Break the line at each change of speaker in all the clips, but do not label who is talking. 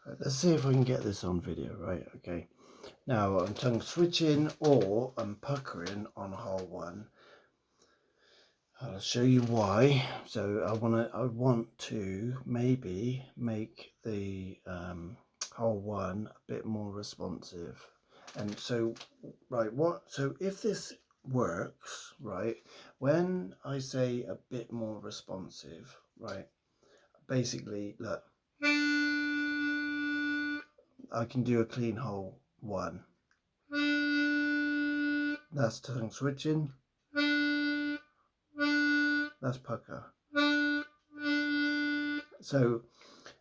Let's see if I can get this on video, right? Okay. Now I'm tongue switching or I'm puckering on hole 1. I'll show you why. So I want to maybe make the hole 1 a bit more responsive. And so, right, so if this works, right, when I say a bit more responsive, right, basically, look, I can do a clean hole 1. That's tongue switching. That's pucker. So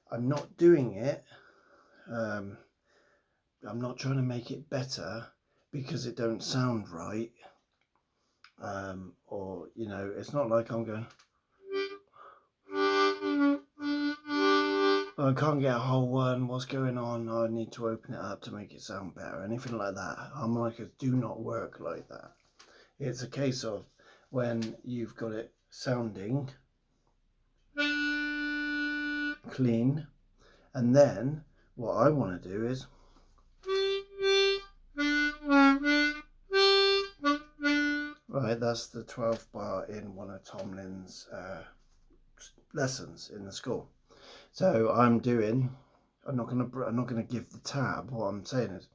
I'm not doing it. I'm not trying to make it better because it don't sound right. Or, you know, it's not like I'm going, I can't get a hole 1, what's going on? I need to open it up to make it sound better. Anything like that. Harmonicas do not work like that. It's a case of when you've got it sounding clean, and then what I want to do is right, that's the 12th bar in one of Tomlin's lessons in the school. So I'm not gonna give the tab. What I'm saying is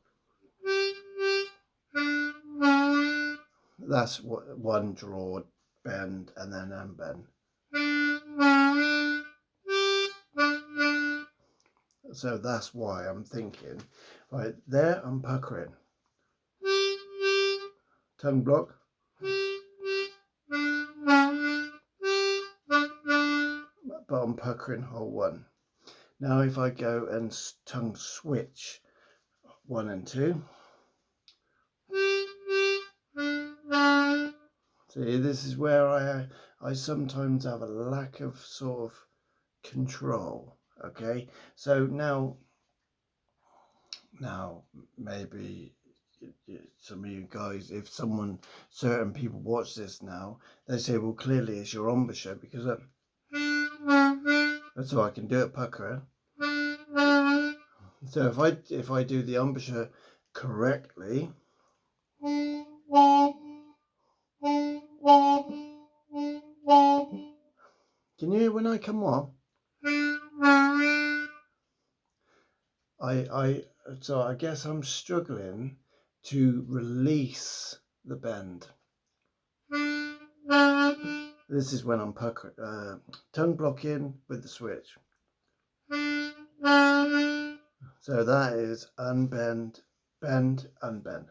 that's what one draw, bend, and then unbend. So that's why I'm thinking, right there I'm puckering. Tongue block. But I'm puckering hole 1. Now if I go and tongue switch 1 and 2. See, this is where I sometimes have a lack of sort of control. Okay, so now maybe some of you guys, if certain people watch this now, they say, well, clearly it's your embouchure because that's how I can do it, pucker. So if I do the embouchure correctly, can you hear when I come on? So I guess I'm struggling to release the bend. This is when I'm tongue blocking with the switch. So that is unbend, bend, unbend.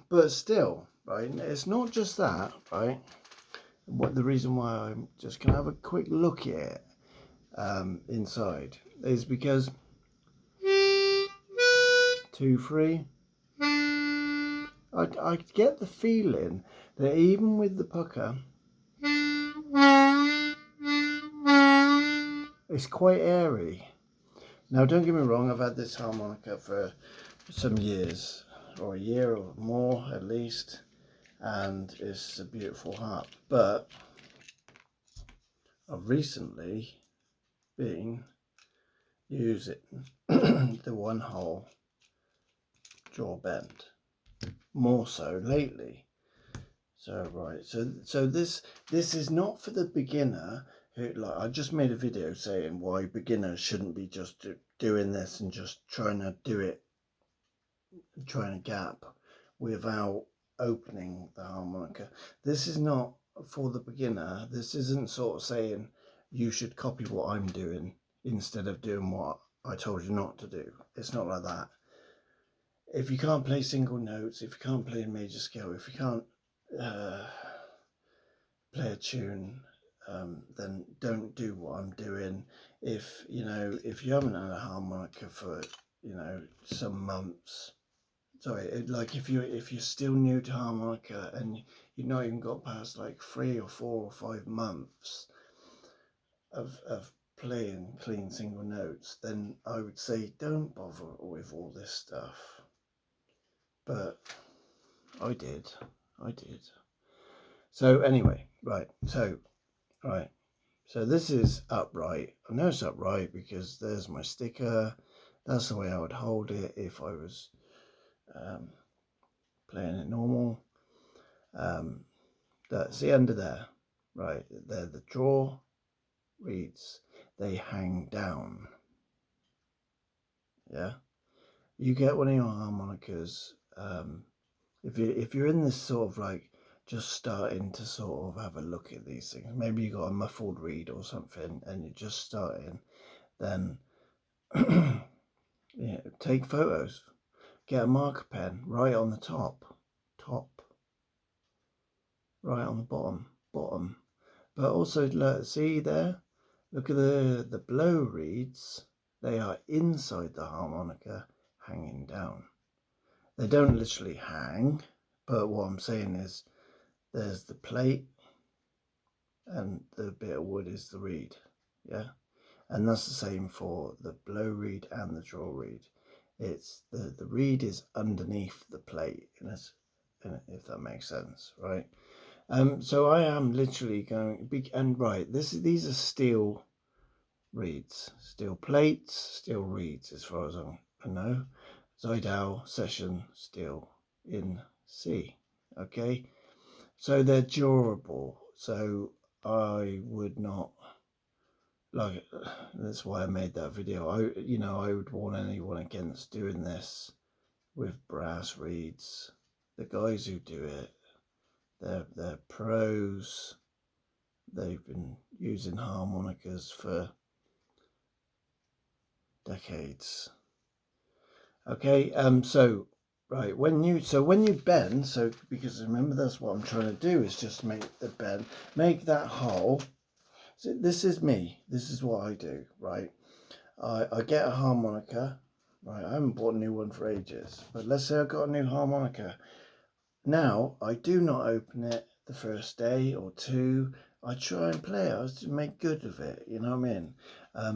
But still, right, it's not just that, right? The reason why I'm just going to have a quick look at it inside is because 2, 3, I get the feeling that even with the pucker, it's quite airy. Now don't get me wrong, I've had this harmonica for some years, or a year or more at least, and it's a beautiful harp, but I've recently been using the 1 hole draw bend more so lately. So right, so this is not for the beginner who, like, I just made a video saying why beginners shouldn't be just doing this and just trying to do it, trying to gap without opening the harmonica. This is not for the beginner. This isn't sort of saying you should copy what I'm doing instead of doing what I told you not to do. It's not like that. If you can't play single notes, if you can't play a major scale, if you can't play a tune, then don't do what I'm doing. If you haven't had a harmonica for some months, sorry, like if you're still new to harmonica and you've not even got past like 3 or 4 or 5 months of playing clean single notes, then I would say don't bother with all this stuff. But I did. So anyway, right. So right, So this is upright. I know it's upright because there's my sticker. That's the way I would hold it if I was playing it normal. That's the end of there. Right, they're the draw reeds. They hang down. Yeah, you get one of your harmonicas. If you're in this sort of like just starting to sort of have a look at these things, maybe you got a muffled reed or something, and you're just starting, then yeah, take photos. Get a marker pen, right on the top, right on the bottom. But also, look, see there? Look at the blow reeds. They are inside the harmonica, hanging down. They don't literally hang, but what I'm saying is there's the plate and the bit of wood is the reed. Yeah? And that's the same for the blow reed and the draw reed. It's the reed is underneath the plate, if that makes sense, right? So I am literally going and right. These are steel reeds, steel plates, steel reeds, as far as I know. Seydel Session Steel in C. Okay, so they're durable. So I would not like. That's why I made that video. I would warn anyone against doing this with brass reeds. The guys who do it, they're pros. They've been using harmonicas for decades. Okay, so right, when you bend, so because remember that's what I'm trying to do is just make the bend, make that hole. So this is me. This is what I do, right? I get a harmonica, right? I haven't bought a new one for ages, but let's say I've got a new harmonica. Now, I do not open it the first day or two. I try and play it. I just make good of it, you know what I mean?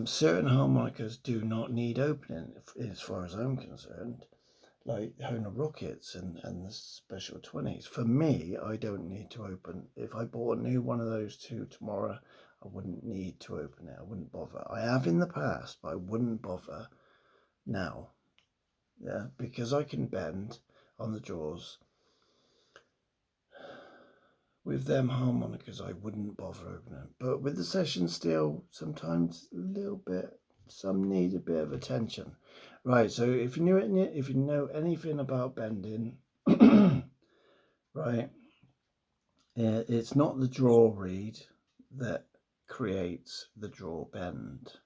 Certain harmonicas do not need opening, as far as I'm concerned, like Hohner Rockets and the Special 20s. For me, I don't need to open. If I bought a new one of those two tomorrow, I wouldn't need to open it. I wouldn't bother. I have in the past, but I wouldn't bother now. Yeah, because I can bend on the jaws. With them harmonicas, I wouldn't bother opening. But with the Session Steel, sometimes a little bit. Some need a bit of attention. Right, so if you know anything about bending, right, it's not the draw reed that creates the draw bend.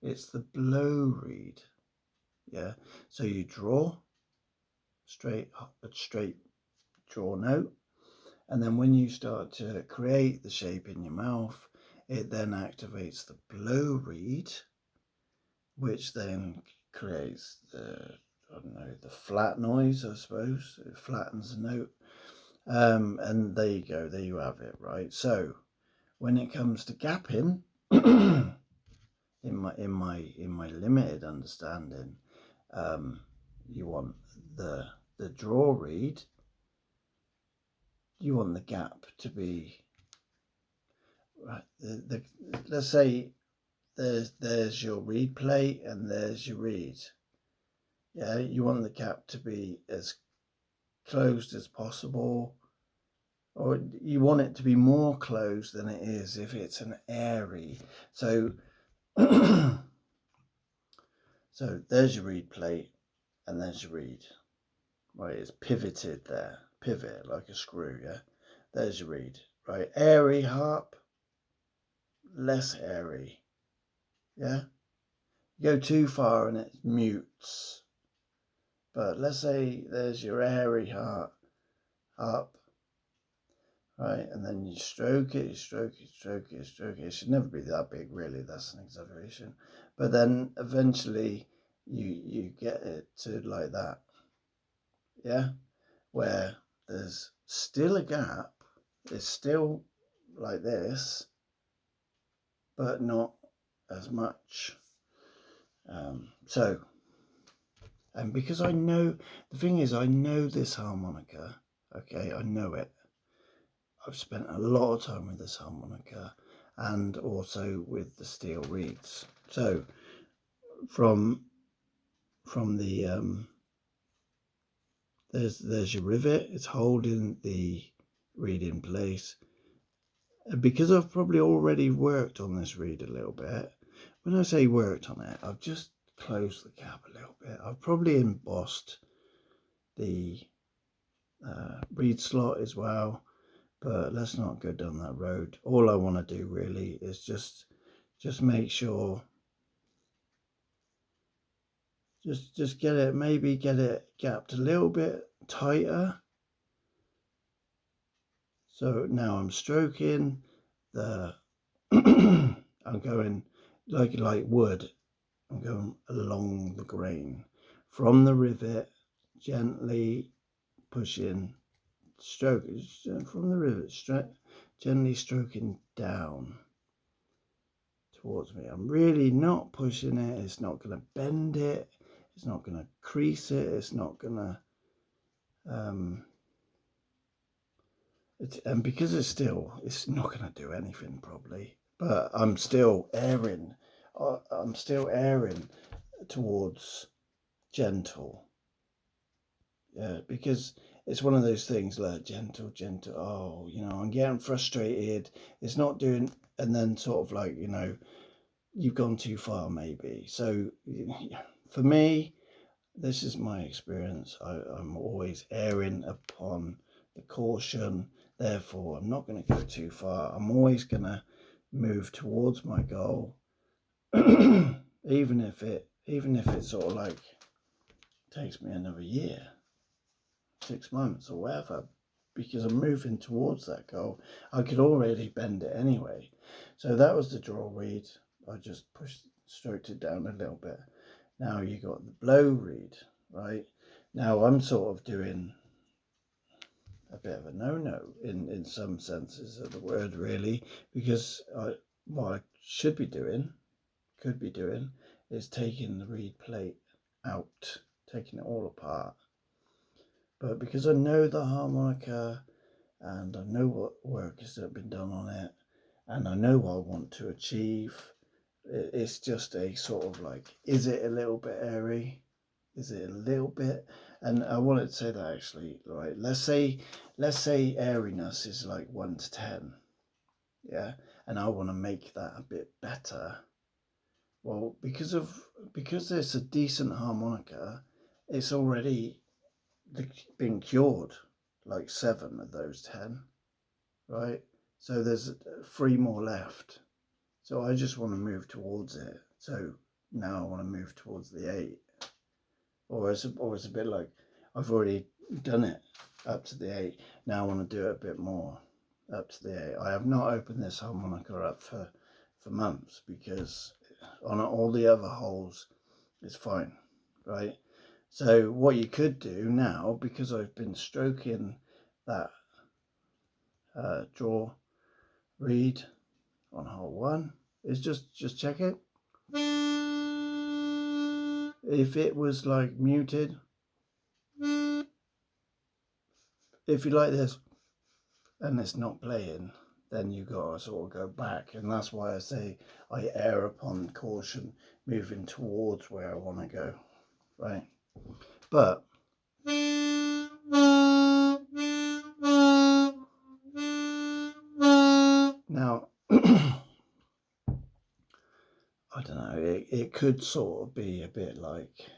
It's the blow reed. Yeah, so you draw straight draw note. And then when you start to create the shape in your mouth, it then activates the blow reed, which then creates the flat noise, I suppose. It flattens the note. And there you go, there you have it, right? So when it comes to gapping, in my limited understanding, you want the draw reed. You want the gap to be right. Let's say there's your reed plate and there's your reed. Yeah, you want the gap to be as closed as possible, or you want it to be more closed than it is if it's an airy. So so there's your reed plate and there's your reed. Right, it's pivoted there. Pivot like a screw, yeah. There's your reed. Right, airy harp, less airy. Yeah? You go too far and it mutes. But let's say there's your airy harp, right? And then you stroke it, you stroke it, stroke it, stroke it. It should never be that big, really. That's an exaggeration. But then eventually you get it to like that. Yeah? Where there's still a gap. It's still like this, but not as much. And because I know, the thing is, I know this harmonica, okay, I know it. I've spent a lot of time with this harmonica, and also with the steel reeds. So from the there's your rivet. It's holding the reed in place. And because I've probably already worked on this reed a little bit, when I say worked on it, I've just closed the cap a little bit. I've probably embossed the reed slot as well, but let's not go down that road. All I want to do really is just make sure, just get it, maybe get it gapped a little bit tighter. So now I'm stroking the I'm going like wood. I'm going along the grain from the rivet, gently pushing, stroking from the rivet, gently stroking down towards me. I'm really not pushing it. It's not going to bend it. It's not going to crease it. It's not going to and because it's not going to do anything probably, but I'm still airing towards gentle. Yeah, because it's one of those things like gentle. Oh, I'm getting frustrated. It's not doing, and then sort of like, you've gone too far maybe. So for me, this is my experience. I'm always erring upon the caution. Therefore, I'm not going to go too far. I'm always going to move towards my goal, even if it sort of like takes me another year, 6 months or whatever, because I'm moving towards that goal. I could already bend it anyway. So that was the draw reed. I just stroked it down a little bit. Now you got the blow reed, right? Now I'm sort of doing a bit of a no-no in some senses of the word, really, because what I could be doing is taking the reed plate out, taking it all apart. But because I know the harmonica and I know what work has been done on it and I know what I want to achieve, it's just a sort of like, is it a little bit airy? Is it a little bit? And I wanted to say that actually, right? Let's say airiness is like 1 to 10, yeah, and I want to make that a bit better. Well, because it's a decent harmonica, it's already been cured, like 7 of those 10, right? So there's 3 more left. So I just want to move towards it. So now I want to move towards the 8. Or it's a bit like I've already done it up to the 8. Now I want to do it a bit more up to the 8. I have not opened this harmonica up for months because on all the other holes it's fine, right? So what you could do now, because I've been stroking that draw reed on hole 1, is just check it. If it was like muted, if you like this and it's not playing, then you got to sort of go back, and that's why I say I err upon caution, moving towards where I want to go, right? But now I don't know, it could sort of be a bit like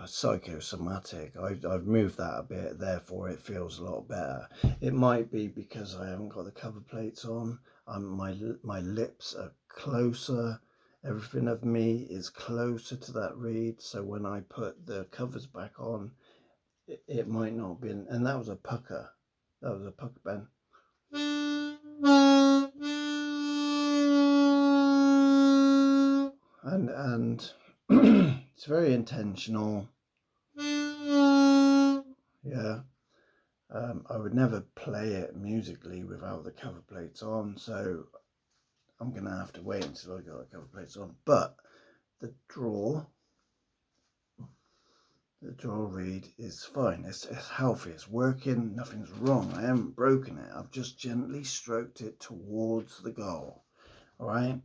psychosomatic. I've moved that a bit, therefore it feels a lot better. It might be because I haven't got the cover plates on. My lips are closer. Everything of me is closer to that reed. So when I put the covers back on, it might not have been. And that was a pucker. That was a pucker bend. And it's very intentional. Yeah. I would never play it musically without the cover plates on, so I'm going to have to wait until I got the cover plates on. But the draw The draw reed is fine. It's healthy. It's working. Nothing's wrong. I haven't broken it. I've just gently stroked it towards the goal. All right.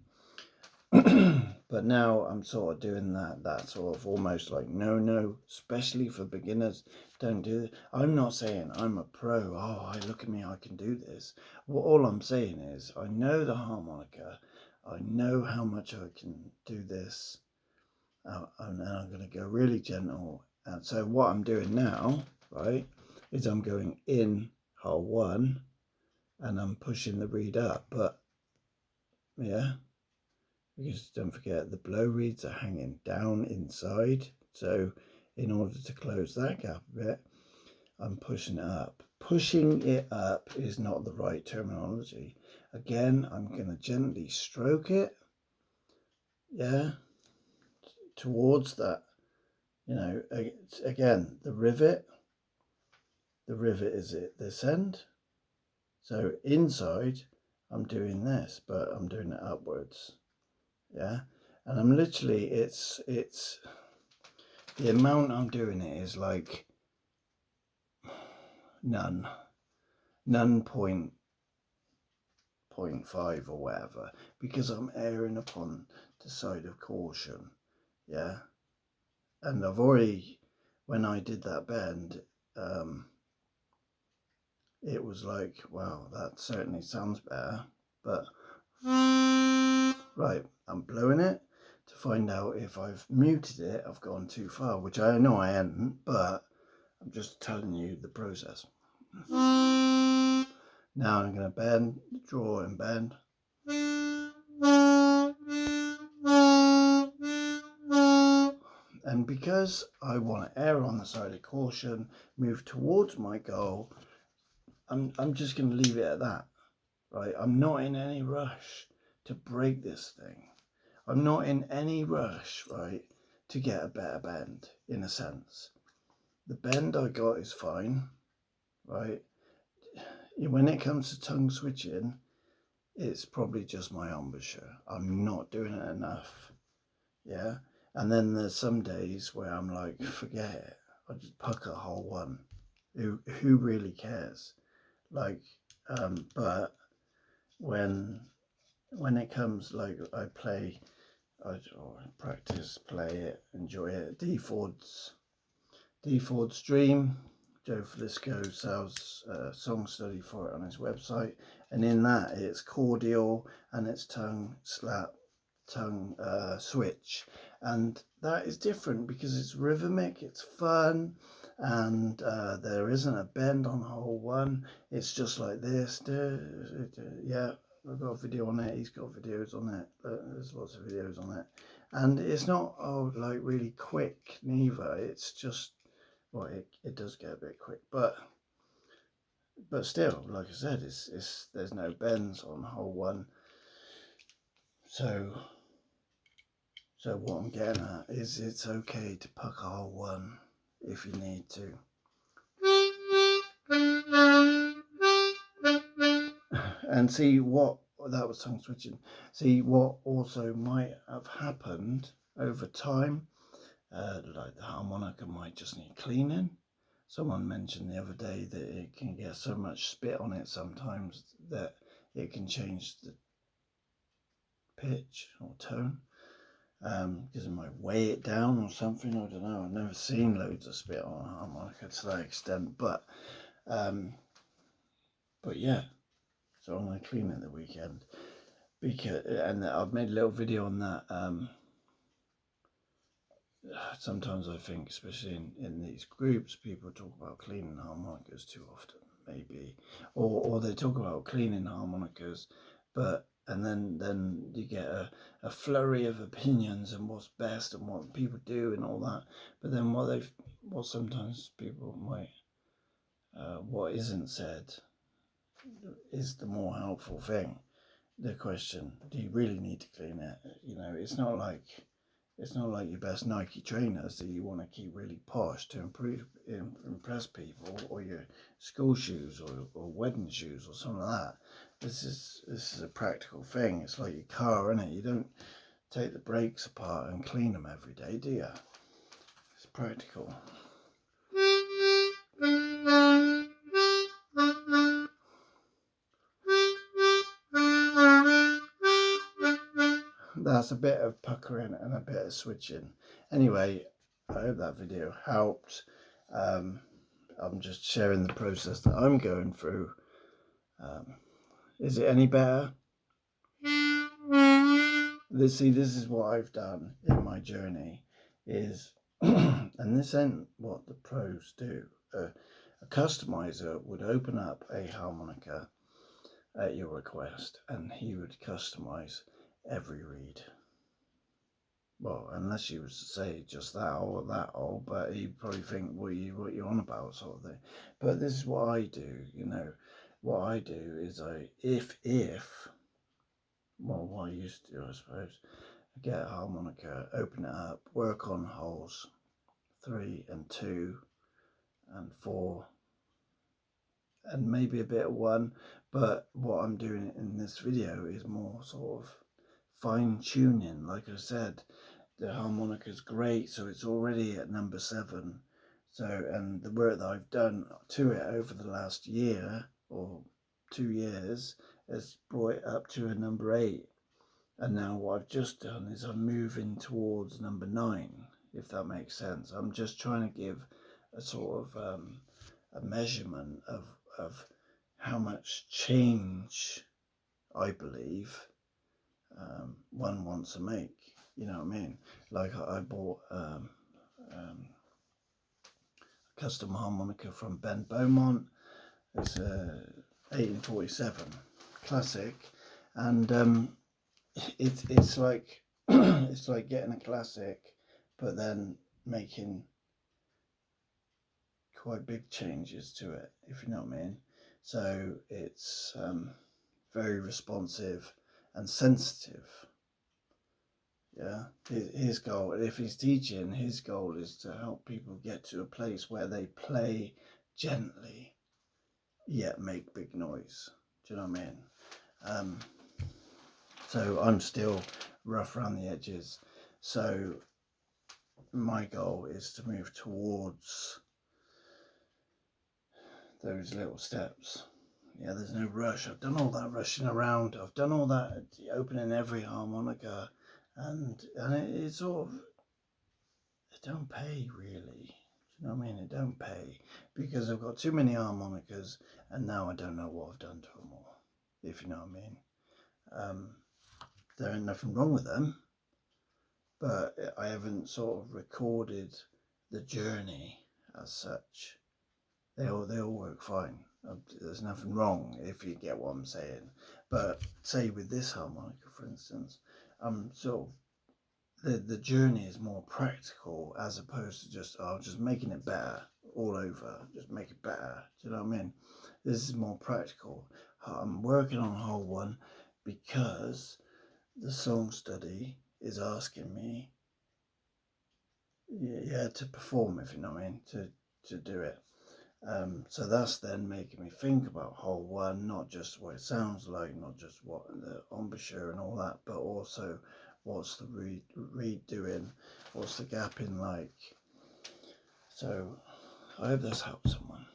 But now I'm sort of doing that sort of almost like no, especially for beginners. Don't do it. I'm not saying I'm a pro. Oh, look at me, I can do this. Well, all I'm saying is I know the harmonica. I know how much I can do this. And then I'm going to go really gentle. And so what I'm doing now, right, is I'm going in hole 1 and I'm pushing the reed up. But yeah. Because don't forget the blow reeds are hanging down inside, so in order to close that gap a bit, I'm pushing it up. Pushing it up is not the right terminology. Again, I'm going to gently stroke it, yeah, towards that, you know, again, the rivet is at this end, so inside I'm doing this, but I'm doing it upwards. Yeah, and I'm literally, it's the amount I'm doing it is like none 0.5 or whatever, because I'm erring upon the side of caution. Yeah, and I've already, when I did that bend, it was like, wow, that certainly sounds better. But right, I'm blowing it to find out if I've muted it, I've gone too far, which I know I hadn't, but I'm just telling you the process. Now I'm going to bend, draw and bend. And because I want to err on the side of caution, move towards my goal, I'm just going to leave it at that. Right? I'm not in any rush to break this thing. I'm not in any rush, right, to get a better bend, in a sense. The bend I got is fine, right? When it comes to tongue switching, it's probably just my embouchure. I'm not doing it enough, yeah? And then there's some days where I'm like, forget it. I just pucker hole 1. Who really cares? Like, but when it comes, like, I play, I practice, play it, enjoy it. D Ford's Dream. Joe Flisco sells a song study for it on his website, and in that it's cordial and it's tongue slap, tongue switch, and that is different because it's rhythmic, it's fun, and there isn't a bend on hole 1. It's just like this. Yeah, I've got a video on it. He's got videos on it. There's lots of videos on it, and it's not like really quick neither. It's just, well, it does get a bit quick, but still, like I said, it's there's no bends on hole 1. So what I'm getting at is it's okay to pucker hole 1 if you need to. And see what, that was tongue switching. See what also might have happened over time, like the harmonica might just need cleaning. Someone mentioned the other day that it can get so much spit on it sometimes that it can change the pitch or tone, because it might weigh it down or something. I don't know. I've never seen loads of spit on a harmonica to that extent, but yeah. So I'm going to clean it the weekend, because, and I've made a little video on that. Sometimes I think, especially in these groups, people talk about cleaning harmonicas too often, maybe, or they talk about cleaning harmonicas, but and then you get a flurry of opinions and what's best and what people do and all that. But then what sometimes people might, what isn't said is the more helpful thing. The question, do you really need to clean it? You know, it's not like your best Nike trainers that you want to keep really posh to impress people, or your school shoes or wedding shoes or something like that. This is a practical thing. It's like your car, isn't it? You don't take the brakes apart and clean them every day, do you? It's practical. That's a bit of puckering and a bit of switching. Anyway, I hope that video helped. I'm just sharing the process that I'm going through. Is it any better? This is what I've done in my journey is, and this ain't what the pros do. A customizer would open up a harmonica at your request and he would customize every reed. Well, unless you was to say just that or that or, but he'd probably think, what you on about, sort of thing. But this is what I do, you know. What I do is well, what I used to do, I suppose, I get a harmonica, open it up, work on holes 3 and 2 and 4 and maybe a bit of 1, but what I'm doing in this video is more sort of fine tuning. Like I said, the harmonica's great, so it's already at number 7. So, and the work that I've done to it over the last year or 2 years has brought it up to a number 8. And now what I've just done is I'm moving towards number 9, if that makes sense. I'm just trying to give a sort of a measurement of how much change I believe one wants to make. You know what I mean? Like I bought a custom harmonica from Bouman. It's a 1847 classic, and it's like it's like getting a classic, but then making quite big changes to it, if you know what I mean. So it's very responsive and sensitive. Yeah, his goal, if he's teaching, his goal is to help people get to a place where they play gently yet make big noise. Do you know what I mean? So I'm still rough around the edges. So my goal is to move towards those little steps. Yeah, there's no rush. I've done all that rushing around. I've done all that opening every harmonica, and it's sort of, it don't pay really. Do you know what I mean? It don't pay because I've got too many harmonicas, and now I don't know what I've done to them all. If you know what I mean. There ain't nothing wrong with them, but I haven't sort of recorded the journey as such. They all work fine. There's nothing wrong, if you get what I'm saying. But say with this harmonica, for instance, sort of the journey is more practical as opposed to just making it better all over. Just make it better. Do you know what I mean? This is more practical. I'm working on hole 1 because the song study is asking me, to perform, if you know what I mean, to do it. So that's then making me think about hole 1, not just what it sounds like, not just what the embouchure and all that, but also what's the reed doing, what's the gapping like. So I hope this helps someone.